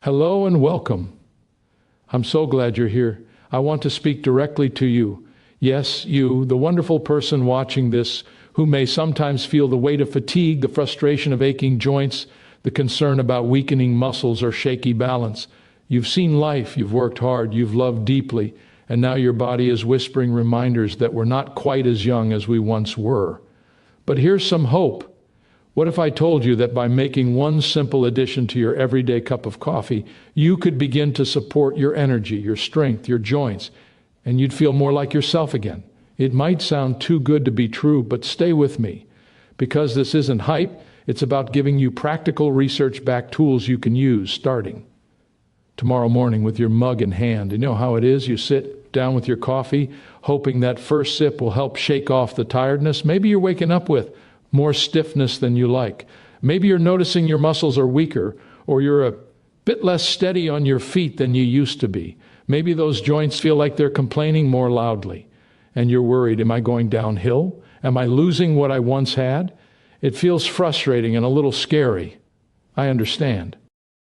Hello and welcome. I'm so glad you're here. I want to speak directly to you. Yes, you, the wonderful person watching this, who may sometimes feel the weight of fatigue, the frustration of aching joints, the concern about weakening muscles or shaky balance. You've seen life, you've worked hard, you've loved deeply, and now your body is whispering reminders that we're not quite as young as we once were. But here's some hope. What if I told you that by making one simple addition to your everyday cup of coffee, you could begin to support your energy, your strength, your joints, and you'd feel more like yourself again? It might sound too good to be true, but stay with me. Because this isn't hype, it's about giving you practical research-backed tools you can use starting tomorrow morning with your mug in hand. You know how it is? You sit down with your coffee, hoping that first sip will help shake off the tiredness. Maybe you're waking up with more stiffness than you like. Maybe you're noticing your muscles are weaker, or you're a bit less steady on your feet than you used to be. Maybe those joints feel like they're complaining more loudly, and you're worried, am I going downhill? Am I losing what I once had? It feels frustrating and a little scary. I understand.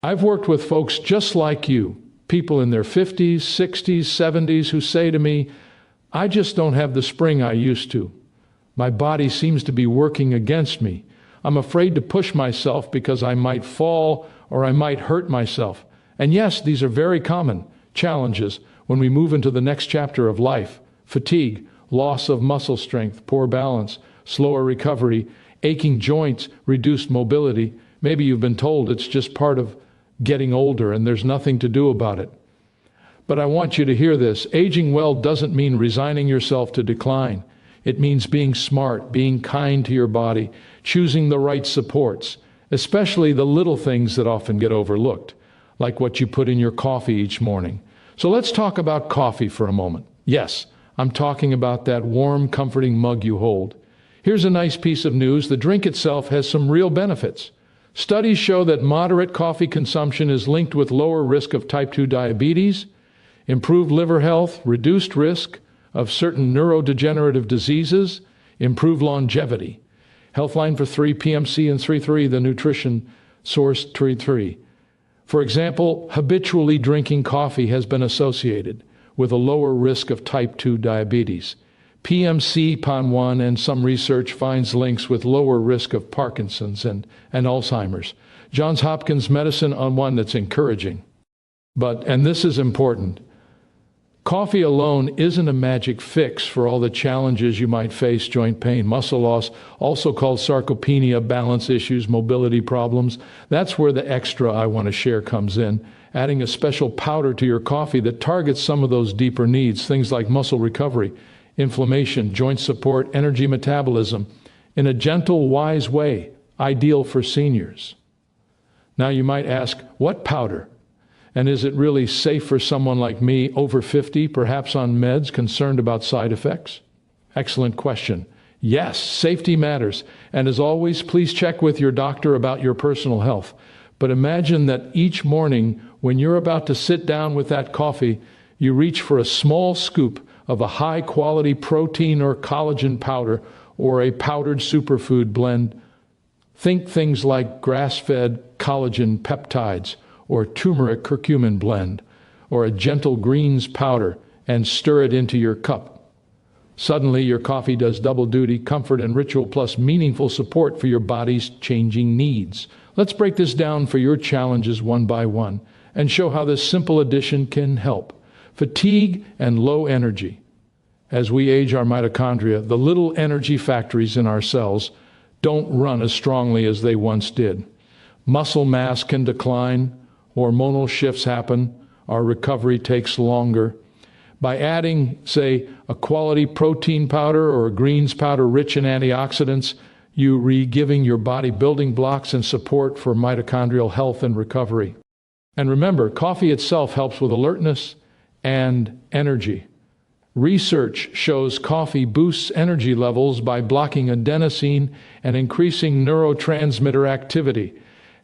I've worked with folks just like you, people in their 50s, 60s, 70s, who say to me, I just don't have the spring I used to. My body seems to be working against me. I'm afraid to push myself because I might fall or I might hurt myself. And yes, these are very common challenges when we move into the next chapter of life. Fatigue, loss of muscle strength, poor balance, slower recovery, aching joints, reduced mobility. Maybe you've been told it's just part of getting older and there's nothing to do about it. But I want you to hear this. Aging well doesn't mean resigning yourself to decline. It means being smart, being kind to your body, choosing the right supports, especially the little things that often get overlooked, like what you put in your coffee each morning. So let's talk about coffee for a moment. Yes, I'm talking about that warm, comforting mug you hold. Here's a nice piece of news. The drink itself has some real benefits. Studies show that moderate coffee consumption is linked with lower risk of type 2 diabetes, improved liver health, reduced risk of certain neurodegenerative diseases, improve longevity. Healthline for 3, PMC and 3.3, the nutrition source 3.3. For example, habitually drinking coffee has been associated with a lower risk of type 2 diabetes. PMC, PON1, and some research finds links with lower risk of Parkinson's and Alzheimer's. Johns Hopkins Medicine on one that's encouraging. But, and this is important, coffee alone isn't a magic fix for all the challenges you might face: joint pain, muscle loss, also called sarcopenia, balance issues, mobility problems. That's where the extra I want to share comes in, adding a special powder to your coffee that targets some of those deeper needs, things like muscle recovery, inflammation, joint support, energy metabolism, in a gentle, wise way, ideal for seniors. Now you might ask, what powder? And is it really safe for someone like me, over 50, perhaps on meds, concerned about side effects? Excellent question. Yes, safety matters. And as always, please check with your doctor about your personal health. But imagine that each morning, when you're about to sit down with that coffee, you reach for a small scoop of a high-quality protein or collagen powder or a powdered superfood blend. Think things like grass-fed collagen peptides, or turmeric curcumin blend, or a gentle greens powder, and stir it into your cup. Suddenly, your coffee does double duty: comfort and ritual plus meaningful support for your body's changing needs. Let's break this down for your challenges one by one and show how this simple addition can help. Fatigue and low energy. As we age our mitochondria, the little energy factories in our cells don't run as strongly as they once did. Muscle mass can decline, hormonal shifts happen, our recovery takes longer. By adding, say, a quality protein powder or a greens powder rich in antioxidants, you re-giving your body building blocks and support for mitochondrial health and recovery. And remember, coffee itself helps with alertness and energy. Research shows coffee boosts energy levels by blocking adenosine and increasing neurotransmitter activity.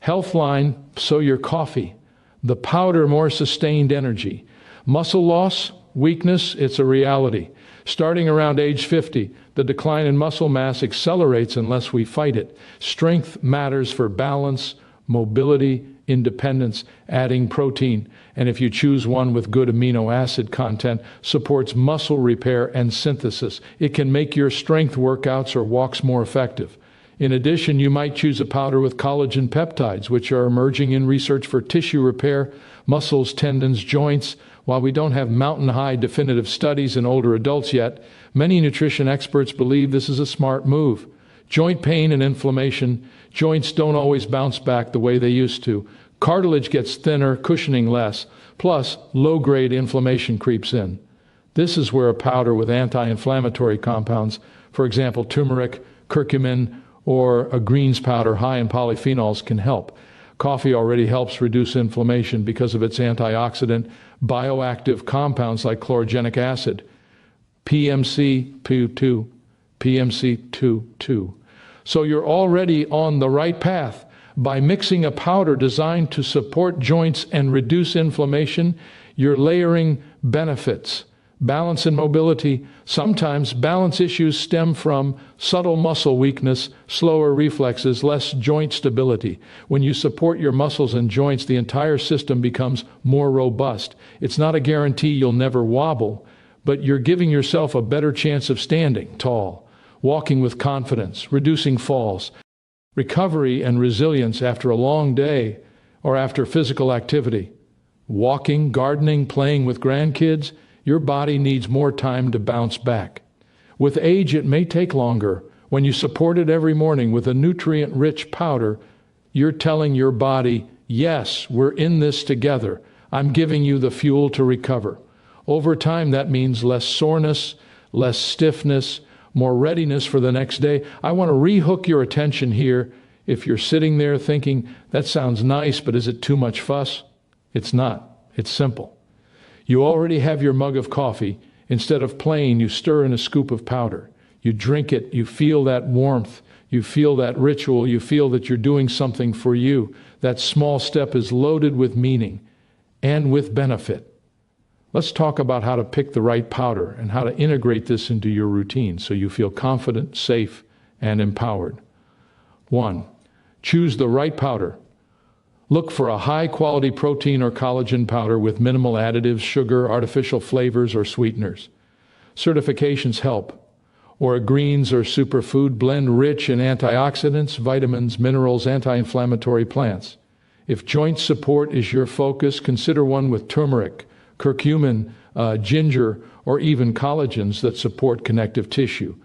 Healthline, so your coffee. The powder, more sustained energy. Muscle loss, weakness, it's a reality. Starting around age 50, the decline in muscle mass accelerates unless we fight it. Strength matters for balance, mobility, independence, adding protein, and if you choose one with good amino acid content, supports muscle repair and synthesis. It can make your strength workouts or walks more effective. In addition, you might choose a powder with collagen peptides, which are emerging in research for tissue repair, muscles, tendons, joints. While we don't have mountain-high definitive studies in older adults yet, many nutrition experts believe this is a smart move. Joint pain and inflammation, joints don't always bounce back the way they used to. Cartilage gets thinner, cushioning less, plus low-grade inflammation creeps in. This is where a powder with anti-inflammatory compounds, for example, turmeric, curcumin, or a greens powder high in polyphenols can help. Coffee already helps reduce inflammation because of its antioxidant, bioactive compounds like chlorogenic acid, PMC2, PMC2. So you're already on the right path. By mixing a powder designed to support joints and reduce inflammation, you're layering benefits. Balance and mobility. Sometimes balance issues stem from subtle muscle weakness, slower reflexes, less joint stability. When you support your muscles and joints, the entire system becomes more robust. It's not a guarantee you'll never wobble, but you're giving yourself a better chance of standing tall, walking with confidence, reducing falls. Recovery and resilience after a long day or after physical activity. Walking, gardening, playing with grandkids, your body needs more time to bounce back. With age, it may take longer. When you support it every morning with a nutrient-rich powder, you're telling your body, yes, we're in this together. I'm giving you the fuel to recover. Over time, that means less soreness, less stiffness, more readiness for the next day. I want to rehook your attention here. If you're sitting there thinking, that sounds nice, but is it too much fuss? It's not. It's simple. You already have your mug of coffee. Instead of plain, you stir in a scoop of powder. You drink it, you feel that warmth, you feel that ritual, you feel that you're doing something for you. That small step is loaded with meaning and with benefit. Let's talk about how to pick the right powder and how to integrate this into your routine so you feel confident, safe, and empowered. 1. Choose the right powder. Look for a high-quality protein or collagen powder with minimal additives, sugar, artificial flavors, or sweeteners. Certifications help. Or a greens or superfood blend rich in antioxidants, vitamins, minerals, anti-inflammatory plants. If joint support is your focus, consider one with turmeric, curcumin, ginger, or even collagens that support connective tissue.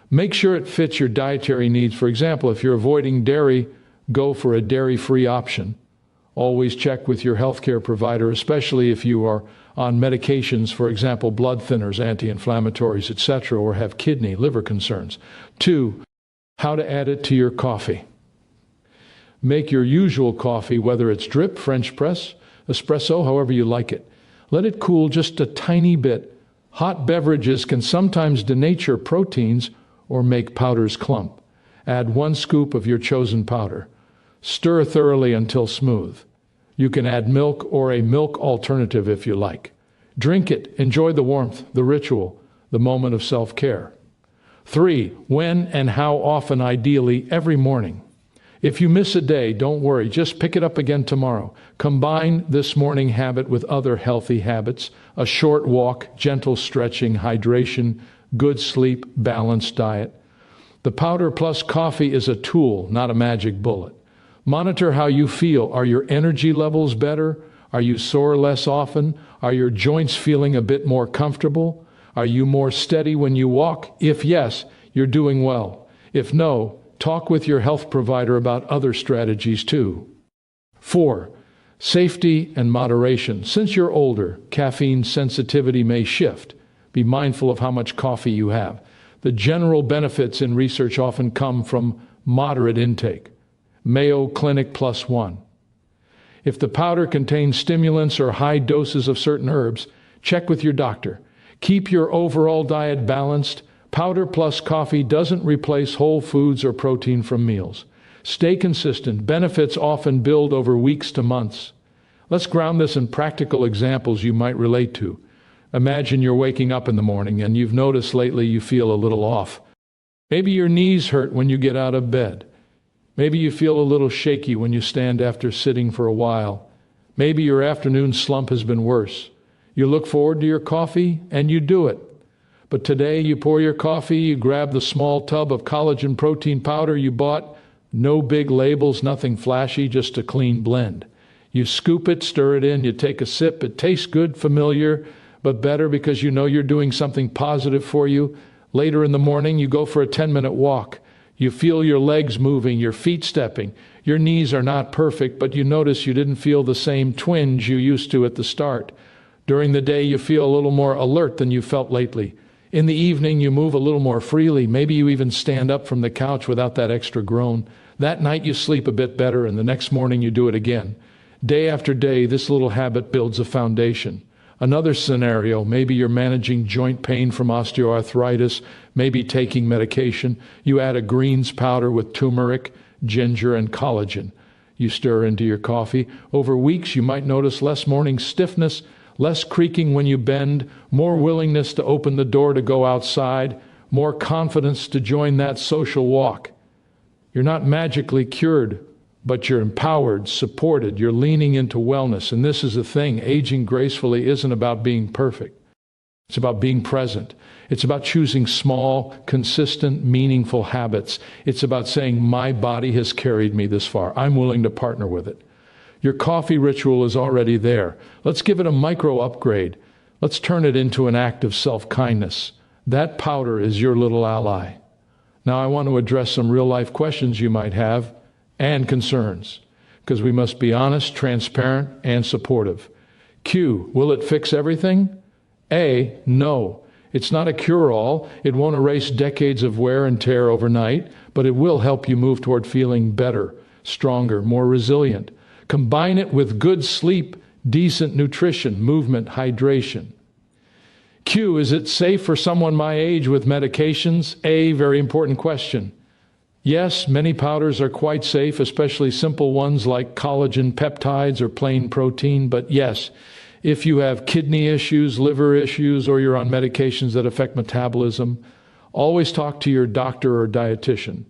Make sure it fits your dietary needs. For example, if you're avoiding dairy, go for a dairy-free option. Always check with your healthcare provider, especially if you are on medications, for example, blood thinners, anti-inflammatories, etc., or have kidney, liver concerns. 2. How to add it to your coffee. Make your usual coffee, whether it's drip, French press, espresso, however you like it. Let it cool just a tiny bit. Hot beverages can sometimes denature proteins or make powders clump. Add 1 scoop of your chosen powder. Stir thoroughly until smooth. You can add milk or a milk alternative if you like. Drink it. Enjoy the warmth, the ritual, the moment of self-care. 3. When and how often? Ideally, every morning. If you miss a day, don't worry. Just pick it up again tomorrow. Combine this morning habit with other healthy habits: a short walk, gentle stretching, hydration, good sleep, balanced diet. The powder plus coffee is a tool, not a magic bullet. Monitor how you feel. Are your energy levels better? Are you sore less often? Are your joints feeling a bit more comfortable? Are you more steady when you walk? If yes, you're doing well. If no, talk with your health provider about other strategies too. 4. Safety and moderation. Since you're older, caffeine sensitivity may shift. Be mindful of how much coffee you have. The general benefits in research often come from moderate intake. Mayo Clinic +1. If the powder contains stimulants or high doses of certain herbs, check with your doctor. Keep your overall diet balanced. Powder plus coffee doesn't replace whole foods or protein from meals. Stay consistent. Benefits often build over weeks to months. Let's ground this in practical examples you might relate to. Imagine you're waking up in the morning and you've noticed lately you feel a little off. Maybe your knees hurt when you get out of bed. Maybe you feel a little shaky when you stand after sitting for a while. Maybe your afternoon slump has been worse. You look forward to your coffee and you do it. But today you pour your coffee, you grab the small tub of collagen protein powder you bought, no big labels, nothing flashy, just a clean blend. You scoop it, stir it in, you take a sip. It tastes good, familiar, but better because you know you're doing something positive for you. Later in the morning, you go for a 10-minute walk. You feel your legs moving, your feet stepping. Your knees are not perfect, but you notice you didn't feel the same twinge you used to at the start. During the day, you feel a little more alert than you felt lately. In the evening, you move a little more freely. Maybe you even stand up from the couch without that extra groan. That night, you sleep a bit better, and the next morning, you do it again. Day after day, this little habit builds a foundation. Another scenario, maybe you're managing joint pain from osteoarthritis, maybe taking medication. You add a greens powder with turmeric, ginger, and collagen. You stir into your coffee. Over weeks, you might notice less morning stiffness, less creaking when you bend, more willingness to open the door to go outside, more confidence to join that social walk. You're not magically cured, but you're empowered, supported, you're leaning into wellness. And this is the thing, aging gracefully isn't about being perfect. It's about being present. It's about choosing small, consistent, meaningful habits. It's about saying, my body has carried me this far. I'm willing to partner with it. Your coffee ritual is already there. Let's give it a micro upgrade. Let's turn it into an act of self-kindness. That powder is your little ally. Now I want to address some real-life questions you might have and concerns, because we must be honest, transparent, and supportive. Q, will it fix everything? A, no. It's not a cure-all. It won't erase decades of wear and tear overnight, but it will help you move toward feeling better, stronger, more resilient. Combine it with good sleep, decent nutrition, movement, hydration. Q, is it safe for someone my age with medications? A, very important question. Yes, many powders are quite safe, especially simple ones like collagen peptides or plain protein. But yes, if you have kidney issues, liver issues, or you're on medications that affect metabolism, always talk to your doctor or dietitian.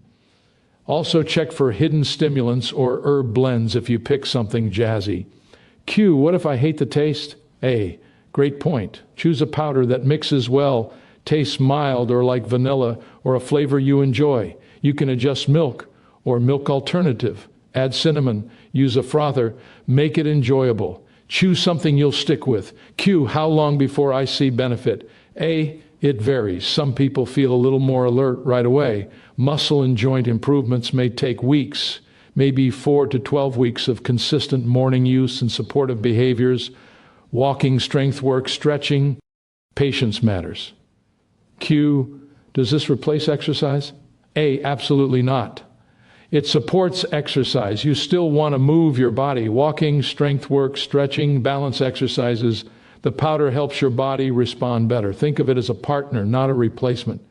Also check for hidden stimulants or herb blends if you pick something jazzy. Q, what if I hate the taste? A, great point. Choose a powder that mixes well, tastes mild or like vanilla, or a flavor you enjoy. You can adjust milk or milk alternative. Add cinnamon, use a frother, make it enjoyable. Choose something you'll stick with. Q, how long before I see benefit? A, it varies. Some people feel a little more alert right away. Muscle and joint improvements may take weeks, maybe 4 to 12 weeks of consistent morning use and supportive behaviors. Walking, strength work, stretching. Patience matters. Q, does this replace exercise? A, absolutely not. It supports exercise. You still want to move your body. Walking, strength work, stretching, balance exercises. The powder helps your body respond better. Think of it as a partner, not a replacement.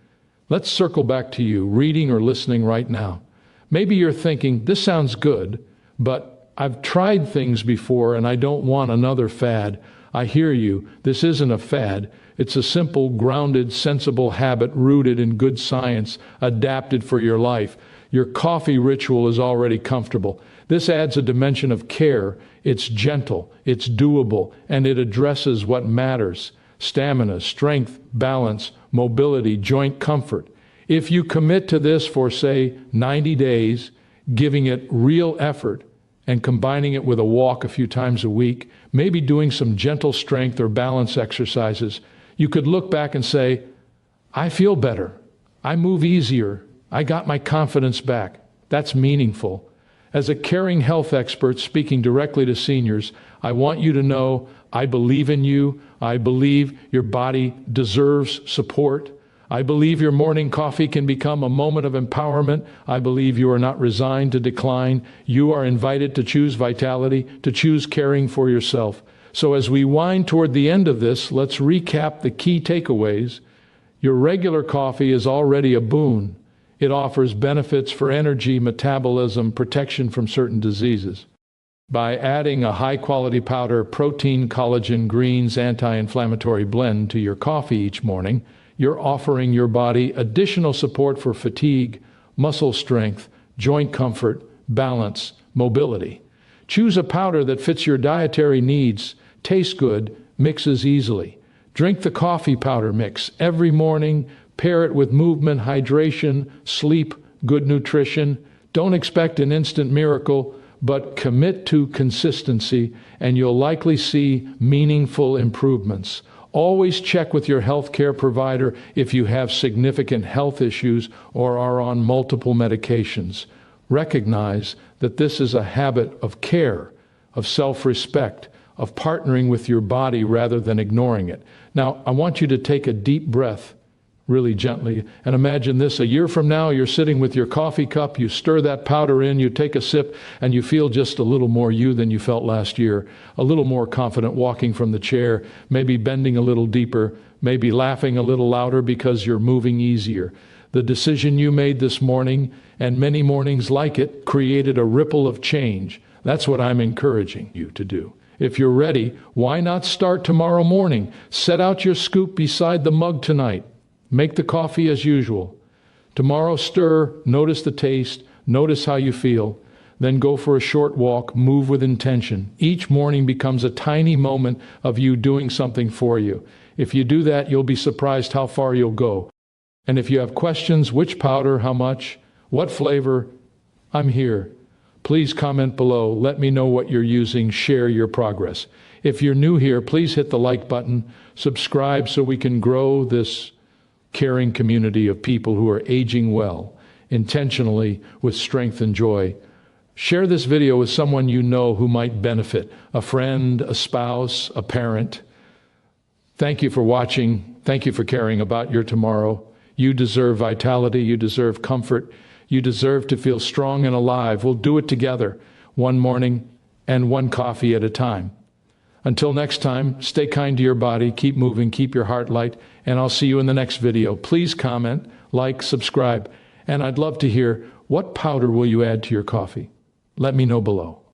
Let's circle back to you, reading or listening right now. Maybe you're thinking, this sounds good, but I've tried things before and I don't want another fad. I hear you. This isn't a fad. It's a simple, grounded, sensible habit rooted in good science, adapted for your life. Your coffee ritual is already comfortable. This adds a dimension of care. It's gentle, it's doable, and it addresses what matters: stamina, strength, balance, mobility, joint comfort. If you commit to this for, say, 90 days, giving it real effort and combining it with a walk a few times a week, maybe doing some gentle strength or balance exercises, you could look back and say, I feel better. I move easier. I got my confidence back. That's meaningful. As a caring health expert speaking directly to seniors, I want you to know I believe in you. I believe your body deserves support. I believe your morning coffee can become a moment of empowerment. I believe you are not resigned to decline. You are invited to choose vitality, to choose caring for yourself. So as we wind toward the end of this, let's recap the key takeaways. Your regular coffee is already a boon. It offers benefits for energy, metabolism, protection from certain diseases. By adding a high-quality powder, protein, collagen, greens, anti-inflammatory blend to your coffee each morning, you're offering your body additional support for fatigue, muscle strength, joint comfort, balance, mobility. Choose a powder that fits your dietary needs, tastes good, mixes easily. Drink the coffee powder mix every morning. Pair it with movement, hydration, sleep, good nutrition. Don't expect an instant miracle, but commit to consistency, and you'll likely see meaningful improvements. Always check with your healthcare provider if you have significant health issues or are on multiple medications. Recognize that this is a habit of care, of self-respect, of partnering with your body rather than ignoring it. Now, I want you to take a deep breath really gently and imagine this. A year from now, you're sitting with your coffee cup, you stir that powder in, you take a sip, and you feel just a little more you than you felt last year, a little more confident walking from the chair, maybe bending a little deeper, maybe laughing a little louder because you're moving easier. The decision you made this morning, and many mornings like it, created a ripple of change. That's what I'm encouraging you to do. If you're ready, why not start tomorrow morning? Set out your scoop beside the mug tonight. Make the coffee as usual. Tomorrow, stir, notice the taste, notice how you feel. Then go for a short walk, move with intention. Each morning becomes a tiny moment of you doing something for you. If you do that, you'll be surprised how far you'll go. And if you have questions, which powder, how much, what flavor, I'm here. Please comment below. Let me know what you're using. Share your progress. If you're new here, please hit the like button. Subscribe so we can grow this caring community of people who are aging well, intentionally, with strength and joy. Share this video with someone you know who might benefit, a friend, a spouse, a parent. Thank you for watching. Thank you for caring about your tomorrow. You deserve vitality. You deserve comfort. You deserve to feel strong and alive. We'll do it together, one morning and one coffee at a time. Until next time, stay kind to your body, keep moving, keep your heart light, and I'll see you in the next video. Please comment, like, subscribe, and I'd love to hear, what powder will you add to your coffee? Let me know below.